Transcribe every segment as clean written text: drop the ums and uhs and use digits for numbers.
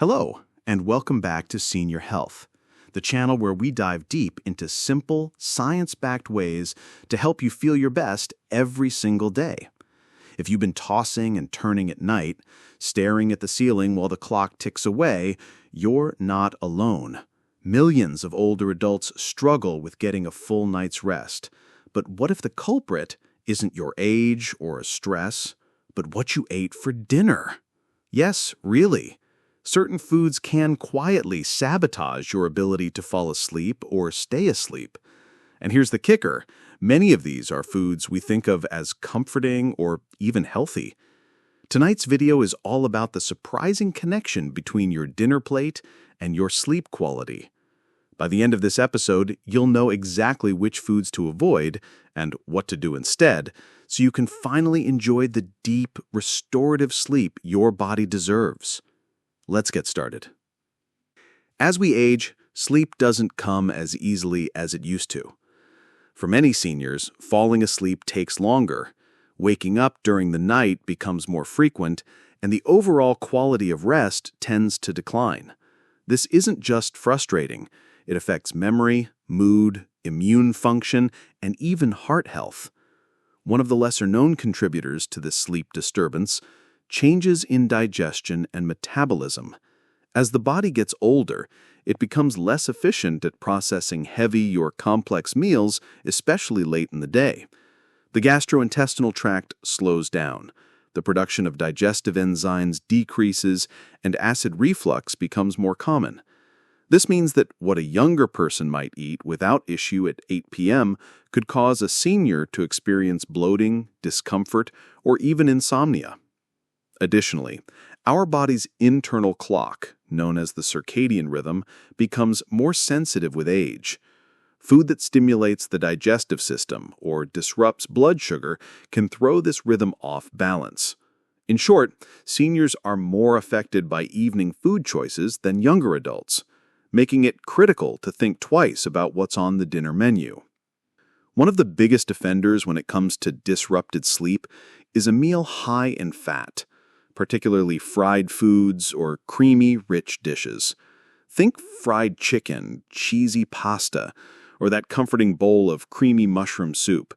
Hello, and welcome back to Senior Health, the channel where we dive deep into simple, science-backed ways to help you feel your best every single day. If you've been tossing and turning at night, staring at the ceiling while the clock ticks away, you're not alone. Millions of older adults struggle with getting a full night's rest. But what if the culprit isn't your age or a stress, but what you ate for dinner? Yes, really. Certain foods can quietly sabotage your ability to fall asleep or stay asleep. And here's the kicker. Many of these are foods we think of as comforting or even healthy. Tonight's video is all about the surprising connection between your dinner plate and your sleep quality. By the end of this episode, you'll know exactly which foods to avoid and what to do instead, so you can finally enjoy the deep, restorative sleep your body deserves. Let's get started. As we age, sleep doesn't come as easily as it used to. For many seniors, falling asleep takes longer, waking up during the night becomes more frequent, and the overall quality of rest tends to decline. This isn't just frustrating. It affects memory, mood, immune function, and even heart health. One of the lesser-known contributors to this sleep disturbance: changes in digestion and metabolism. As the body gets older, it becomes less efficient at processing heavy or complex meals, especially late in the day. The gastrointestinal tract slows down. The production of digestive enzymes decreases, and acid reflux becomes more common. This means that what a younger person might eat without issue at 8 p.m. could cause a senior to experience bloating, discomfort, or even insomnia. Additionally, our body's internal clock, known as the circadian rhythm, becomes more sensitive with age. Food that stimulates the digestive system or disrupts blood sugar can throw this rhythm off balance. In short, seniors are more affected by evening food choices than younger adults, making it critical to think twice about what's on the dinner menu. One of the biggest offenders when it comes to disrupted sleep is a meal high in fat, particularly fried foods or creamy, rich dishes. Think fried chicken, cheesy pasta, or that comforting bowl of creamy mushroom soup.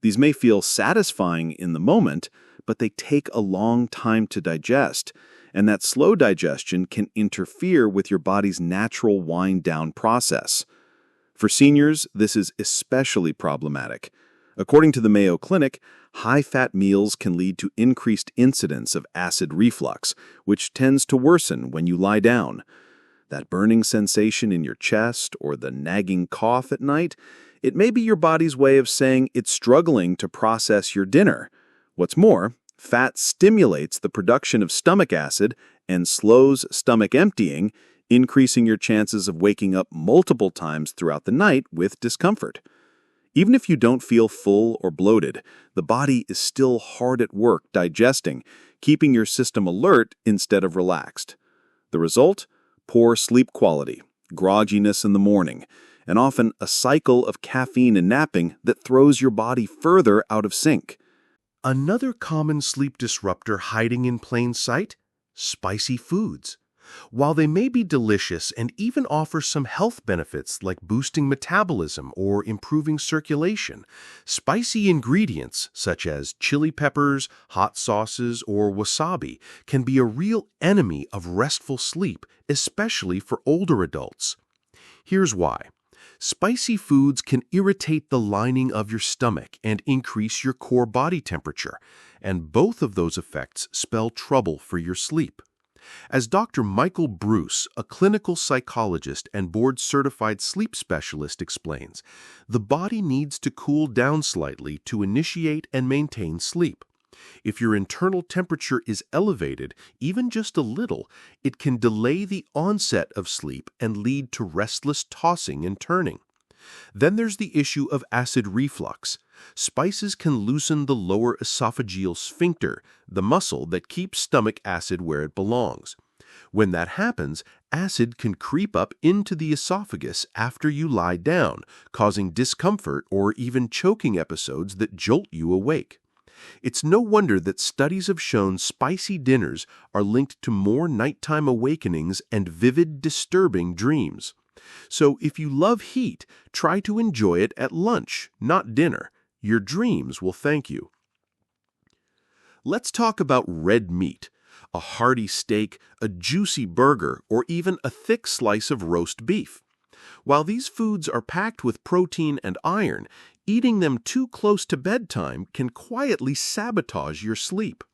These may feel satisfying in the moment, but they take a long time to digest, and that slow digestion can interfere with your body's natural wind-down process. For seniors, this is especially problematic. According to the Mayo Clinic, high-fat meals can lead to increased incidence of acid reflux, which tends to worsen when you lie down. That burning sensation in your chest or the nagging cough at night, it may be your body's way of saying it's struggling to process your dinner. What's more, fat stimulates the production of stomach acid and slows stomach emptying, increasing your chances of waking up multiple times throughout the night with discomfort. Even if you don't feel full or bloated, the body is still hard at work digesting, keeping your system alert instead of relaxed. The result? Poor sleep quality, grogginess in the morning, and often a cycle of caffeine and napping that throws your body further out of sync. Another common sleep disruptor hiding in plain sight? Spicy foods. While they may be delicious and even offer some health benefits like boosting metabolism or improving circulation, spicy ingredients such as chili peppers, hot sauces, or wasabi can be a real enemy of restful sleep, especially for older adults. Here's why. Spicy foods can irritate the lining of your stomach and increase your core body temperature, and both of those effects spell trouble for your sleep. As Dr. Michael Bruce, a clinical psychologist and board-certified sleep specialist, explains, the body needs to cool down slightly to initiate and maintain sleep. If your internal temperature is elevated, even just a little, it can delay the onset of sleep and lead to restless tossing and turning. Then there's the issue of acid reflux. Spices can loosen the lower esophageal sphincter, the muscle that keeps stomach acid where it belongs. When that happens, acid can creep up into the esophagus after you lie down, causing discomfort or even choking episodes that jolt you awake. It's no wonder that studies have shown spicy dinners are linked to more nighttime awakenings and vivid, disturbing dreams. So if you love heat, try to enjoy it at lunch, not dinner. Your dreams will thank you. Let's talk about red meat. A hearty steak, a juicy burger, or even a thick slice of roast beef. While these foods are packed with protein and iron, eating them too close to bedtime can quietly sabotage your sleep.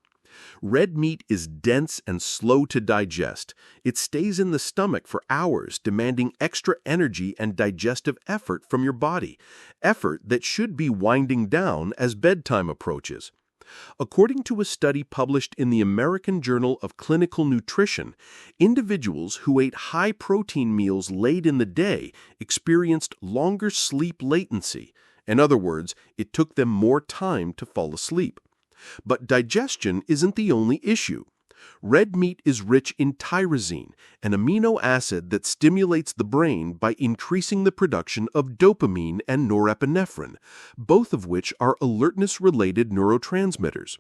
Red meat is dense and slow to digest. It stays in the stomach for hours, demanding extra energy and digestive effort from your body, effort that should be winding down as bedtime approaches. According to a study published in the American Journal of Clinical Nutrition, individuals who ate high-protein meals late in the day experienced longer sleep latency. In other words, it took them more time to fall asleep. But digestion isn't the only issue. Red meat is rich in tyrosine, an amino acid that stimulates the brain by increasing the production of dopamine and norepinephrine, both of which are alertness-related neurotransmitters.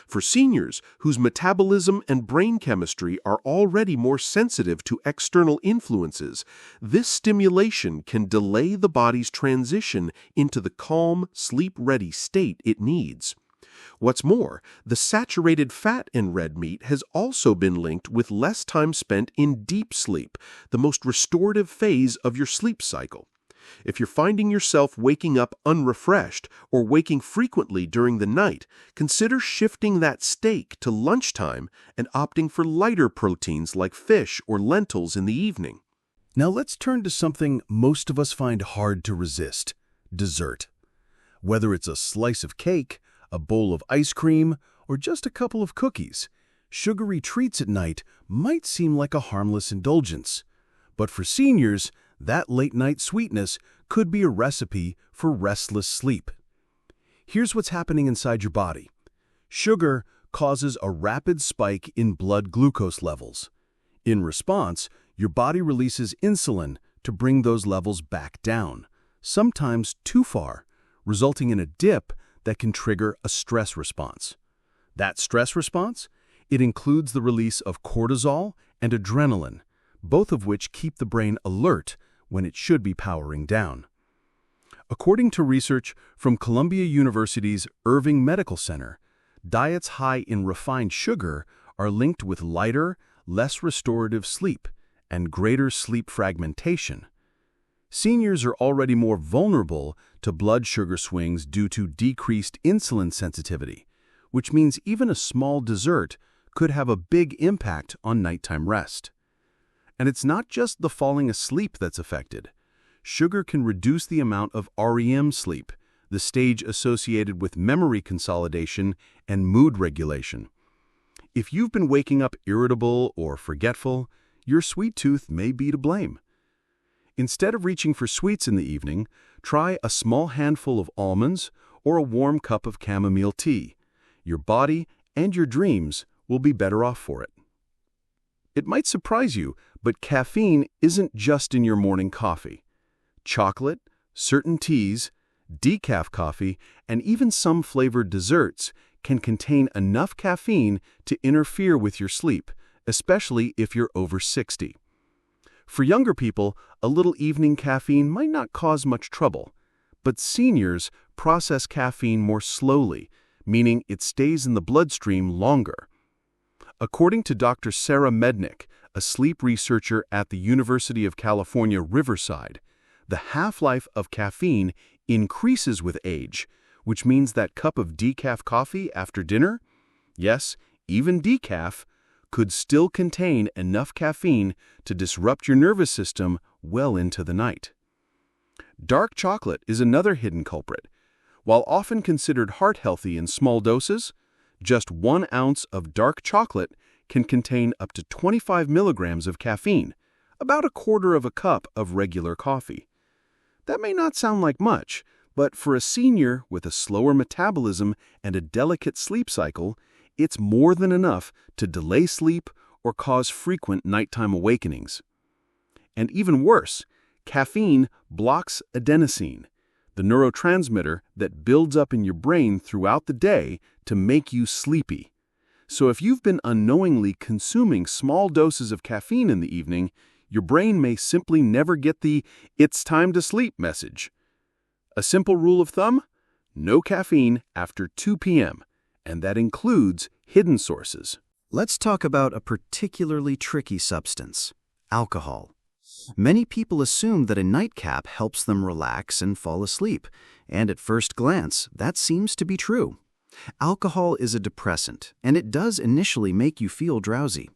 For seniors whose metabolism and brain chemistry are already more sensitive to external influences, this stimulation can delay the body's transition into the calm, sleep-ready state it needs. What's more, the saturated fat in red meat has also been linked with less time spent in deep sleep, the most restorative phase of your sleep cycle. If you're finding yourself waking up unrefreshed or waking frequently during the night, consider shifting that steak to lunchtime and opting for lighter proteins like fish or lentils in the evening. Now let's turn to something most of us find hard to resist: dessert. Whether it's a slice of cake, a bowl of ice cream, or just a couple of cookies, sugary treats at night might seem like a harmless indulgence. But for seniors, that late-night sweetness could be a recipe for restless sleep. Here's what's happening inside your body. Sugar causes a rapid spike in blood glucose levels. In response, your body releases insulin to bring those levels back down, sometimes too far, resulting in a dip that can trigger a stress response. That stress response? It includes the release of cortisol and adrenaline, both of which keep the brain alert when it should be powering down. According to research from Columbia University's Irving Medical Center, diets high in refined sugar are linked with lighter, less restorative sleep and greater sleep fragmentation. Seniors are already more vulnerable to blood sugar swings due to decreased insulin sensitivity, which means even a small dessert could have a big impact on nighttime rest. And it's not just the falling asleep that's affected. Sugar can reduce the amount of REM sleep, the stage associated with memory consolidation and mood regulation. If you've been waking up irritable or forgetful, your sweet tooth may be to blame. Instead of reaching for sweets in the evening, try a small handful of almonds or a warm cup of chamomile tea. Your body and your dreams will be better off for it. It might surprise you, but caffeine isn't just in your morning coffee. Chocolate, certain teas, decaf coffee, and even some flavored desserts can contain enough caffeine to interfere with your sleep, especially if you're over 60. For younger people, a little evening caffeine might not cause much trouble, but seniors process caffeine more slowly, meaning it stays in the bloodstream longer. According to Dr. Sarah Mednick, a sleep researcher at the University of California, Riverside, the half-life of caffeine increases with age, which means that cup of decaf coffee after dinner, yes, even decaf, could still contain enough caffeine to disrupt your nervous system well into the night. Dark chocolate is another hidden culprit. While often considered heart-healthy in small doses, just 1 ounce of dark chocolate can contain up to 25 milligrams of caffeine, about a quarter of a cup of regular coffee. That may not sound like much, but for a senior with a slower metabolism and a delicate sleep cycle, it's more than enough to delay sleep or cause frequent nighttime awakenings. And even worse, caffeine blocks adenosine, the neurotransmitter that builds up in your brain throughout the day to make you sleepy. So if you've been unknowingly consuming small doses of caffeine in the evening, your brain may simply never get the "it's time to sleep" message. A simple rule of thumb: no caffeine after 2 p.m., and that includes hidden sources. Let's talk about a particularly tricky substance: alcohol. Many people assume that a nightcap helps them relax and fall asleep, and at first glance, that seems to be true. Alcohol is a depressant, and it does initially make you feel drowsy.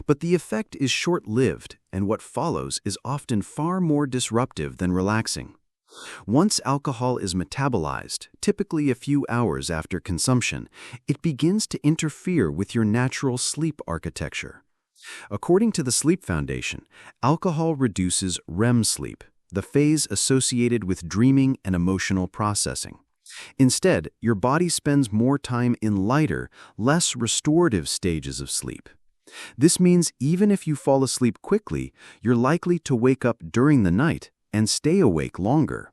But the effect is short-lived, and what follows is often far more disruptive than relaxing. Once alcohol is metabolized, typically a few hours after consumption, it begins to interfere with your natural sleep architecture. According to the Sleep Foundation, alcohol reduces REM sleep, the phase associated with dreaming and emotional processing. Instead, your body spends more time in lighter, less restorative stages of sleep. This means even if you fall asleep quickly, you're likely to wake up during the night and stay awake longer.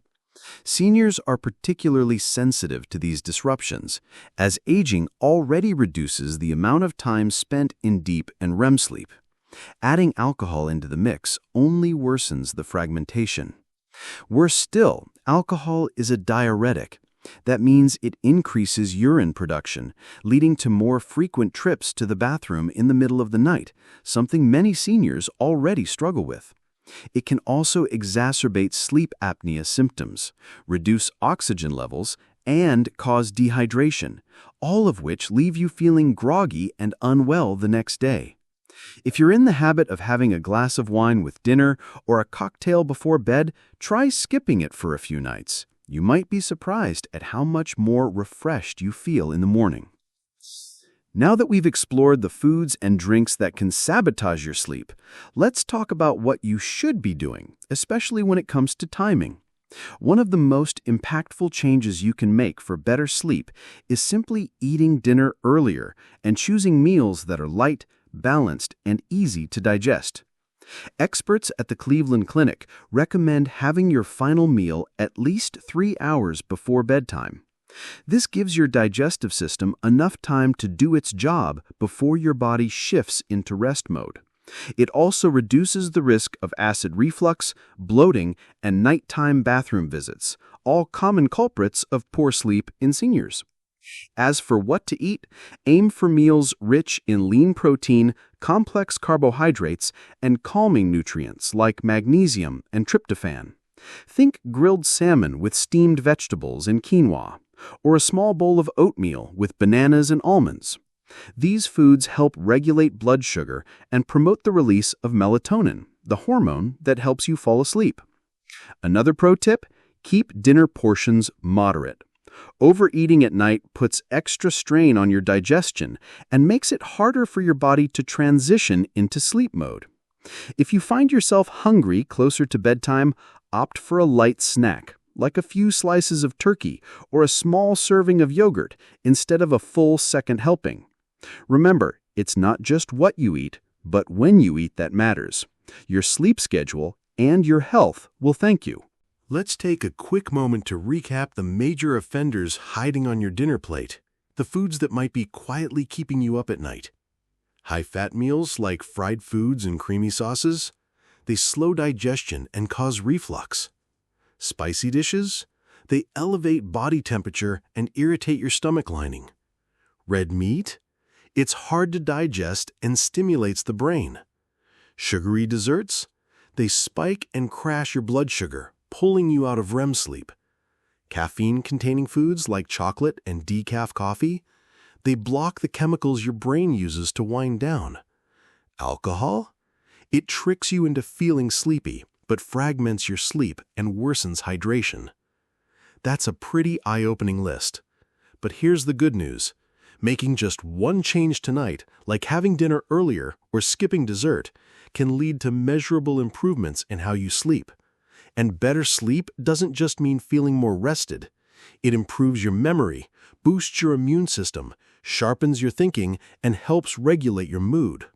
Seniors are particularly sensitive to these disruptions, as aging already reduces the amount of time spent in deep and REM sleep. Adding alcohol into the mix only worsens the fragmentation. Worse still, alcohol is a diuretic. That means it increases urine production, leading to more frequent trips to the bathroom in the middle of the night, something many seniors already struggle with. It can also exacerbate sleep apnea symptoms, reduce oxygen levels, and cause dehydration, all of which leave you feeling groggy and unwell the next day. If you're in the habit of having a glass of wine with dinner or a cocktail before bed, try skipping it for a few nights. You might be surprised at how much more refreshed you feel in the morning. Now that we've explored the foods and drinks that can sabotage your sleep, let's talk about what you should be doing, especially when it comes to timing. One of the most impactful changes you can make for better sleep is simply eating dinner earlier and choosing meals that are light, balanced, and easy to digest. Experts at the Cleveland Clinic recommend having your final meal at least 3 hours before bedtime. This gives your digestive system enough time to do its job before your body shifts into rest mode. It also reduces the risk of acid reflux, bloating, and nighttime bathroom visits, all common culprits of poor sleep in seniors. As for what to eat, aim for meals rich in lean protein, complex carbohydrates, and calming nutrients like magnesium and tryptophan. Think grilled salmon with steamed vegetables and quinoa, or a small bowl of oatmeal with bananas and almonds. These foods help regulate blood sugar and promote the release of melatonin, the hormone that helps you fall asleep. Another pro tip: keep dinner portions moderate. Overeating at night puts extra strain on your digestion and makes it harder for your body to transition into sleep mode. If you find yourself hungry closer to bedtime, opt for a light snack, like a few slices of turkey or a small serving of yogurt instead of a full second helping. Remember, it's not just what you eat, but when you eat that matters. Your sleep schedule and your health will thank you. Let's take a quick moment to recap the major offenders hiding on your dinner plate, the foods that might be quietly keeping you up at night. High-fat meals like fried foods and creamy sauces, they slow digestion and cause reflux. Spicy dishes, they elevate body temperature and irritate your stomach lining. Red meat, it's hard to digest and stimulates the brain. Sugary desserts, they spike and crash your blood sugar, pulling you out of REM sleep. Caffeine-containing foods like chocolate and decaf coffee, they block the chemicals your brain uses to wind down. Alcohol? It tricks you into feeling sleepy, but fragments your sleep and worsens hydration. That's a pretty eye-opening list. But here's the good news. Making just one change tonight, like having dinner earlier or skipping dessert, can lead to measurable improvements in how you sleep. And better sleep doesn't just mean feeling more rested. It improves your memory, boosts your immune system, sharpens your thinking, and helps regulate your mood.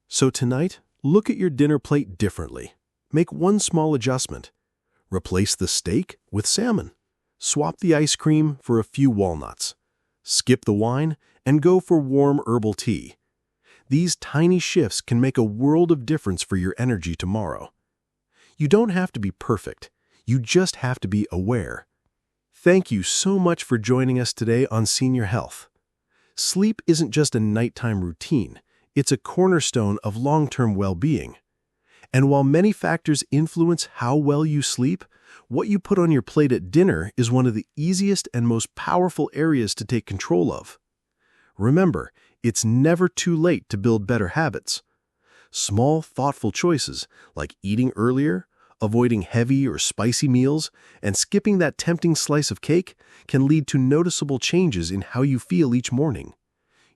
So tonight, look at your dinner plate differently. Make one small adjustment. Replace the steak with salmon. Swap the ice cream for a few walnuts. Skip the wine and go for warm herbal tea. These tiny shifts can make a world of difference for your energy tomorrow. You don't have to be perfect. You just have to be aware. Thank you so much for joining us today on Senior Health. Sleep isn't just a nighttime routine. It's a cornerstone of long-term well-being. And while many factors influence how well you sleep, what you put on your plate at dinner is one of the easiest and most powerful areas to take control of. Remember, it's never too late to build better habits. Small, thoughtful choices like eating earlier, avoiding heavy or spicy meals, and skipping that tempting slice of cake can lead to noticeable changes in how you feel each morning.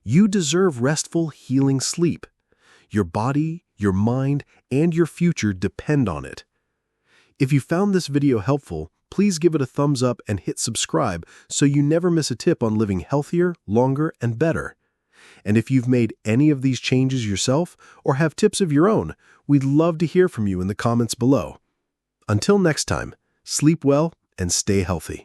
You deserve restful, healing sleep. Your body, your mind, and your future depend on it. If you found this video helpful, please give it a thumbs up and hit subscribe so you never miss a tip on living healthier, longer, and better. And if you've made any of these changes yourself or have tips of your own, we'd love to hear from you in the comments below. Until next time, sleep well and stay healthy.